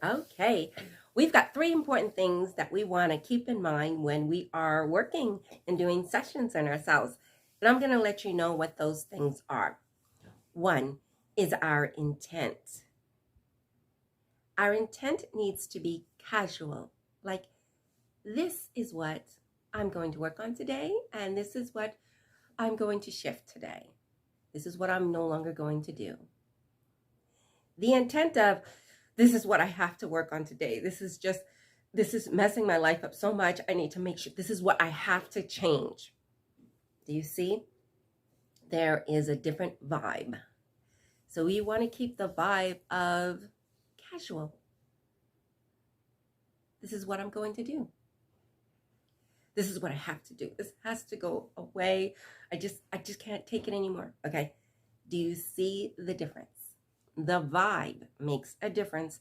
Okay, we've got three important things that we want to keep in mind when we are working and doing sessions on ourselves. And I'm going to let you know what those things are. One is our intent. Our intent needs to be casual, like this is what I'm going to work on today, and this is what I'm going to shift today. This is what I'm no longer going to do. The intent of this is what I have to work on today. This is messing my life up so much. I need to make sure this is what I have to change. Do you see? There is a different vibe. So we want to keep the vibe of casual. This is what I'm going to do. This is what I have to do. This has to go away. I just can't take it anymore. Okay. Do you see the difference? The vibe makes a difference